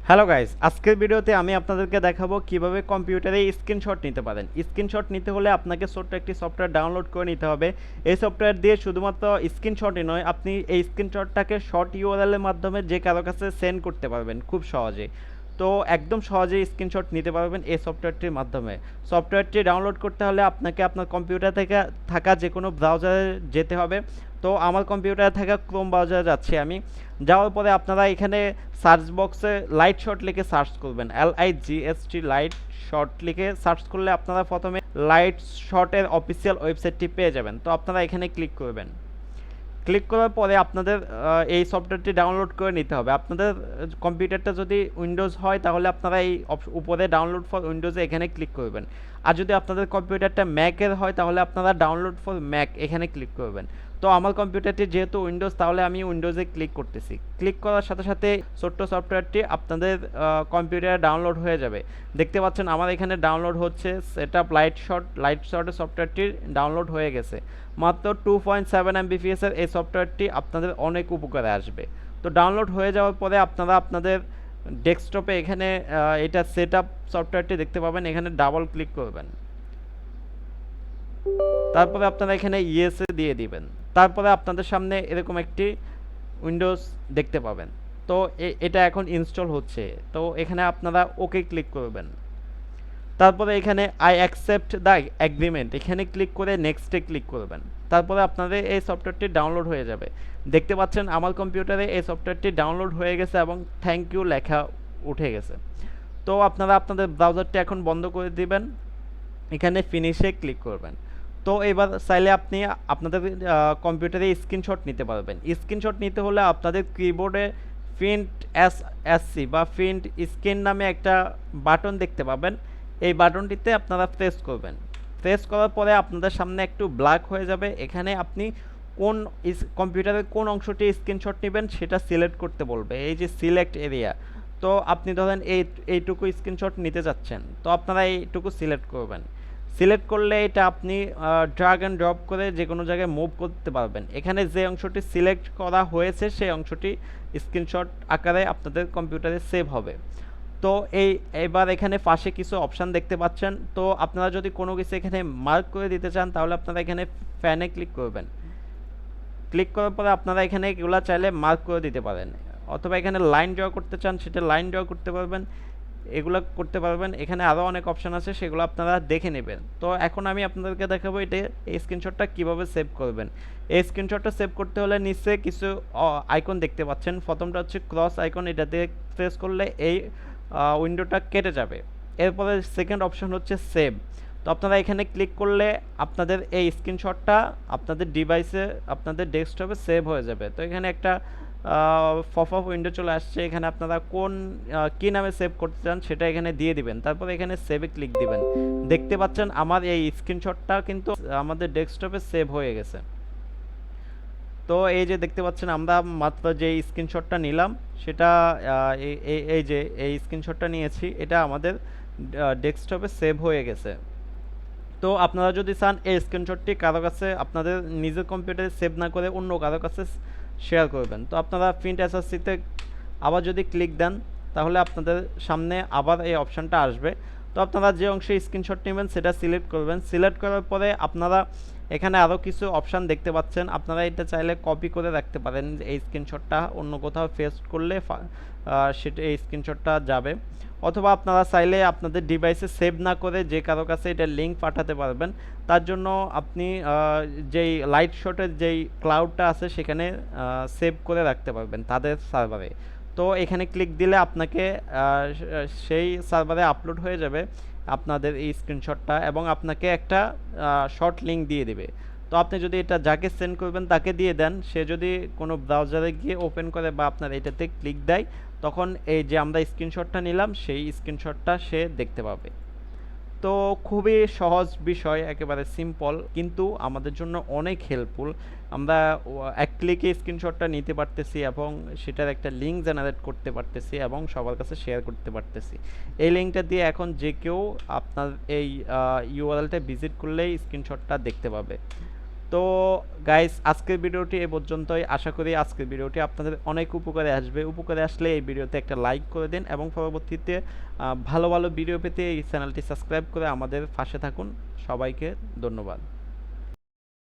Hello guys, আজকের ভিডিওতে আমি আপনাদেরকে দেখাবো কিভাবে কম্পিউটারে স্ক্রিনশট নিতে পারেন। স্ক্রিনশট নিতে হলে আপনাকে ছোট্ট একটি সফটওয়্যার ডাউনলোড করে নিতে হবে। এই সফটওয়্যার দিয়ে শুধুমাত্র স্ক্রিনশটই নয়, আপনি এই স্ক্রিনশটটাকে শর্ট ইউআরএল এর মাধ্যমে যে কারো কাছে সেন্ড করতে পারবেন খুব সহজে। তো একদম সহজেই স্ক্রিনশট নিতে পারবেন এই সফটওয়্যারটির মাধ্যমে। সফটওয়্যারটি ডাউনলোড করতে হলে আপনাকে আপনার কম্পিউটার থেকে থাকা যে কোনো ব্রাউজারে যেতে হবে। তো আমার কম্পিউটারে থাকা ক্রোম ব্রাউজারে যাচ্ছি আমি। যাওয়ার পরে আপনারা এখানে সার্চ বক্সে লাইট শট লিখে সার্চ করবেন, LIGST লাইট শট লিখে সার্চ করলে আপনারা প্রথমে লাইট শটের অফিসিয়াল ওয়েবসাইটটি পেয়ে যাবেন। তো আপনারা এখানে ক্লিক করবেন। ক্লিক করার পরে আপনাদের এই সফটওয়্যারটি ডাউনলোড করে নিতে হবে। আপনাদের কম্পিউটারটা যদি উইন্ডোজ হয় তাহলে আপনারা এই উপরে ডাউনলোড ফর উইন্ডোজে এখানে ক্লিক করবেন। আর যদি আপনাদের কম্পিউটারটা ম্যাকের হয় তাহলে আপনারা ডাউনলোড ফর ম্যাক এখানে ক্লিক করবেন। তো আমার কম্পিউটারটি যেহেতু উইন্ডোজ, তাহলে আমি উইন্ডোজে ক্লিক করতেছি। ক্লিক করার সাথে সাথে ছোট্ট সফটওয়্যারটি আপনাদের কম্পিউটারে ডাউনলোড হয়ে যাবে। দেখতে পাচ্ছেন আমার এখানে ডাউনলোড হচ্ছে। সেটআপ লাইট শটের সফটওয়্যারটি ডাউনলোড হয়ে গেছে। মাত্র 2.7 MBPS এর এই সফটওয়্যারটি আপনাদের অনেক উপকারে আসবে। তো ডাউনলোড হয়ে যাওয়ার পরে আপনারা আপনাদের ডেস্কটপে এখানে এটা সেটআপ সফটওয়্যারটি দেখতে পাবেন, এখানে ডাবল ক্লিক করবেন। তারপরে আপনারা এখানে ইয়েসে দিয়ে দিবেন। তারপরে আপনাদের সামনে এরকম একটি উইন্ডোজ দেখতে পাবেন। তো এটা এখন ইনস্টল হচ্ছে। তো এখানে আপনারা ওকে ক্লিক করবেন। তারপরে এখানে আই অ্যাকসেপ্ট দ্য এগ্রিমেন্ট এখানে ক্লিক করে নেক্সটে ক্লিক করবেন। তারপরে আপনাদের এই সফটওয়্যারটি ডাউনলোড হয়ে যাবে। দেখতে পাচ্ছেন আমার কম্পিউটারে এই সফটওয়্যারটি ডাউনলোড হয়ে গেছে এবং থ্যাংক ইউ লেখা উঠে গেছে। তো আপনারা আপনাদের ব্রাউজারটি এখন বন্ধ করে দিবেন, এখানে ফিনিশে ক্লিক করবেন। তো এবার চাইলে আপনি আপনাদের কম্পিউটারে স্ক্রিনশট নিতে পারবেন। স্ক্রিনশট নিতে হলে আপনাদের কিবোর্ডে প্রিন্ট এসসি বা প্রিন্ট স্ক্রিন নামে একটা বাটন দেখতে পাবেন। এই বাটনটিতে আপনারা প্রেস করবেন। প্রেস করার পরে আপনাদের সামনে একটু ব্ল্যাক হয়ে যাবে। এখানে আপনি কোন কম্পিউটারের কোন অংশটি স্ক্রিনশট নেবেন সেটা সিলেক্ট করতে বলবে, এই যে সিলেক্ট এরিয়া। তো আপনি ধরেন এইটুকু স্ক্রিনশট নিতে যাচ্ছেন, তো আপনারা এইটুকু সিলেক্ট করবেন। সিলেক্ট করলে এটা আপনি ড্র্যাগ অ্যান্ড ড্রপ করে যে কোনো জায়গায় মুভ করতে পারবেন। এখানে যে অংশটি সিলেক্ট করা হয়েছে সেই অংশটি স্ক্রিনশট আকারে আপনাদের কম্পিউটারে সেভ হবে। তো এবার এখানে পাশে কিছু অপশান দেখতে পাচ্ছেন। তো আপনারা যদি কোনো কিছু এখানে মার্ক করে দিতে চান তাহলে আপনারা এখানে ফ্যানে ক্লিক করবেন। ক্লিক করার পরে আপনারা এখানে এগুলো চাইলে মার্ক করে দিতে পারেন, অথবা এখানে লাইন ড্র করতে চান সেটা লাইন ড্র করতে পারবেন, এগুলো করতে পারবেন। এখানে আরও অনেক অপশান আছে, সেগুলো আপনারা দেখে নেবেন। তো এখন আমি আপনাদেরকে দেখাবো এটা এই স্ক্রিনশটটা কীভাবে সেভ করবেন। এই স্ক্রিনশটটা সেভ করতে হলে নিচে কিছু আইকন দেখতে পাচ্ছেন। প্রথমটা হচ্ছে ক্রস আইকন, এটাতে প্রেস করলে এই উইন্ডোটা কেটে যাবে। এরপরে সেকেন্ড অপশন হচ্ছে সেভ। তো আপনারা এখানে ক্লিক করলে আপনাদের এই স্ক্রিনশটটা আপনাদের ডিভাইসে আপনাদের ডেস্কটপে সেভ হয়ে যাবে। তো এখানে একটা পপ আপ উইন্ডো চলে আসছে। এখানে আপনারা কোন কী নামে সেভ করতে চান সেটা এখানে দিয়ে দিবেন। তারপর এখানে সেভে ক্লিক দিবেন। দেখতে পাচ্ছেন আমার এই স্ক্রিনশটটা কিন্তু আমাদের ডেস্কটপে সেভ হয়ে গেছে। তো এই যে দেখতে পাচ্ছেন আমরা মাত্র যে স্ক্রিনশটটা নিলাম সেটা এই যে এই স্ক্রিনশটটা নিয়েছি, এটা আমাদের ডেস্কটপে সেভ হয়ে গেছে। তো আপনারা যদি চান এই স্ক্রিনশটটি কারো কাছে আপনাদের নিজের কম্পিউটারে সেভ না করে অন্য কারো কাছে শেয়ার করবেন, তো আপনারা প্রিন্ট এসএসসিতে আবার যদি ক্লিক দেন তাহলে আপনাদের সামনে আবার এই অপশানটা আসবে। তো আপনারা যে অংশে স্ক্রিনশট নেবেন সেটা সিলেক্ট করবেন। সিলেক্ট করার পরে আপনারা এখানে আরও কিছু অপশান দেখতে পাচ্ছেন। আপনারা এটা চাইলে কপি করে রাখতে পারেন, এই স্ক্রিনশটটা অন্য কোথাও পেস্ট করলে সেটা এই স্ক্রিনশটটা যাবে। অথবা আপনারা চাইলে আপনাদের ডিভাইসে সেভ না করে যে কারো কাছে এটা লিঙ্ক পাঠাতে পারবেন। তার জন্য আপনি যেই লাইট শটের যেই ক্লাউডটা আছে সেখানে সেভ করে রাখতে পারবেন তাদের সার্ভারে। তো এখানে ক্লিক দিলে আপনাকে সেই সার্ভারে আপলোড হয়ে যাবে আপনাদের এই স্ক্রিনশটটা, এবং আপনাকে একটা শর্ট লিঙ্ক দিয়ে দেবে। তো আপনি যদি এটা যাকে সেন্ড করবেন তাকে দিয়ে দেন, সে যদি কোনো ব্রাউজারে গিয়ে ওপেন করে বা আপনার এটাতে ক্লিক দেয়, তখন এই যে আমরা স্ক্রিনশটটা নিলাম সেই স্ক্রিনশটটা সে দেখতে পাবে। তো খুবই সহজ বিষয়, একেবারে সিম্পল, কিন্তু আমাদের জন্য অনেক হেল্পফুল। আমরা এক ক্লিকে স্ক্রিনশটটা নিতে পারতেছি এবং সেটার একটা লিঙ্ক জেনারেট করতে পারতেছি এবং সবার কাছে শেয়ার করতে পারতেছি। এই লিঙ্কটা দিয়ে এখন যে কেউ আপনার এই ইউআরএলটা ভিজিট করলেই স্ক্রিনশটটা দেখতে পাবে। তো গাইস, আজকের ভিডিওটি এ পর্যন্তই। আশা করি আজকের ভিডিওটি আপনাদের অনেক উপকারে আসবে। উপকারে আসলে এই ভিডিওতে একটা লাইক করে দিন এবং পরবর্তীতে ভালো ভালো ভিডিও পেতে এই চ্যানেলটি সাবস্ক্রাইব করে আমাদের পাশে থাকুন। সবাইকে ধন্যবাদ।